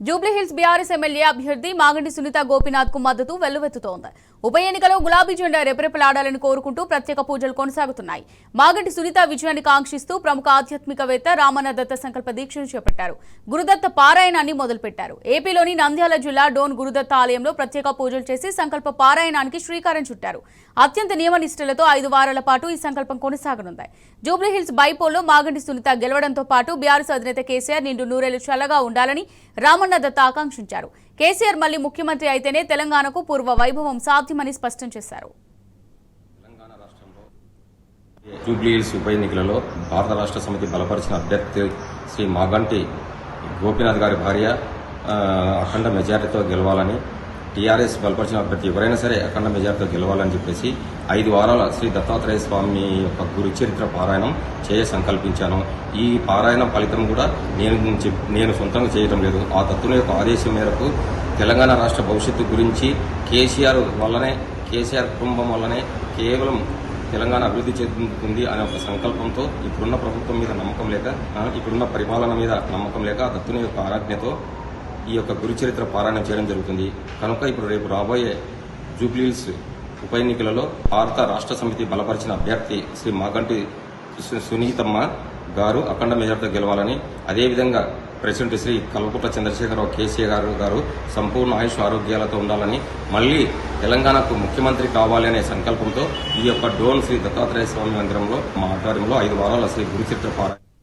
Jubilee Hills BRS MLA అభ్యర్థి మాగంటి సునీత గోపీనాథ్ కు మద్దతు వెల్లువెత్తుతోంది. ఉప ఎన్నికలో గులాబీ జెండా రెపరెపలాడాలని కోరుకుంటూ ప్రత్యేక పూజలు కొనసాగుతున్నాయి. మాగంటి సునీత విజయాన్ని కాంక్షిస్తూ ప్రముఖ ఆధ్యాత్మికవేత్త రామన్న దత్త సంకల్ప దీక్షను చేపట్టారు. గురుదత్త పారాయణాన్ని మొదలుపెట్టారు. ఏపీలోని నంద్యాల జిల్లా డోన్ గురుదత్త ఆలయంలో ప్రత్యేక పూజలు చేసి సంకల్ప పారాయణానికి శ్రీకారం చుట్టారు. అత్యంత నియమనిష్టలతో 5 వారాల పాటు ఈ సంకల్పం కొనసాగనుంది. జూబ్లీహిల్స్ బైపోల్లో మాగంటి సునీత గెలవడంతో పాటు బీఆర్ఎస్ అధినేత కేసీఆర్ నిండు నూరేళ్లు చల్లగా ఉండాలని రామన్న దత్త ఆకాంక్షించారు. కేసీఆర్ మళ్లీ ముఖ్యమంత్రి అయితేనే తెలంగాణకు పూర్వ వైభవం సాధ్యమని స్పష్టం చేశారు. జూబ్లీహిల్స్ ఉప ఎన్నికలలో భారత రాష్ట్ర సమితి బలపరిచిన అభ్యర్థి శ్రీ మాగంటి గోపీనాథ్ గారి భార్య అఖండ మెజార్టీతో గెలవాలని, టీఆర్ఎస్ బలపరిచిన అభ్యర్థి ఎవరైనా సరే అఖండ మెజార్టీతో గెలవాలని చెప్పేసి 5 వారాల శ్రీ దత్తాత్రేయ స్వామి యొక్క గురు చరిత్ర పారాయణం సంకల్పించాను. ఈ పారాయణం ఫలితం కూడా నేను సొంతంగా చేయటం లేదు. ఆ దత్తుని యొక్క ఆదేశం మేరకు తెలంగాణ రాష్ట్ర భవిష్యత్తు గురించి కేసీఆర్ కుటుంబం వల్లనే కేవలం తెలంగాణ అభివృద్ధి చెందుతుంది అనే ఒక సంకల్పంతో ఇప్పుడున్న ప్రభుత్వం మీద నమ్మకం లేక, ఇప్పుడున్న పరిపాలన మీద నమ్మకం లేక దత్తుని యొక్క ఆరాజ్ఞతో ఈ యొక్క గురుచరిత్ర పారాయణం చేయడం జరుగుతుంది. కనుక ఇప్పుడు రేపు రాబోయే జూబ్లీహిల్స్ ఉప ఎన్నికలలో భారత రాష్ట్ర సమితి బలపరిచిన అభ్యర్థి శ్రీ మాగంటి సునీతమ్మ గారు అఖండ మెజార్టీతో గెలవాలని, అదేవిధంగా ప్రెసిడెంట్ శ్రీ కల్వకుంట్ల చంద్రశేఖరరావు కేసీఆర్ గారు సంపూర్ణ ఆయుష్ ఆరోగ్యాలతో ఉండాలని, మళ్లీ తెలంగాణకు ముఖ్యమంత్రి కావాలి అనే సంకల్పంతో ఈ యొక్క డోన్ శ్రీ దత్తాత్రేయ స్వామి మందిరంలో మా ఆధ్వర్యంలో 5 వారాల శ్రీ గురుచరిత్ర పారాయణ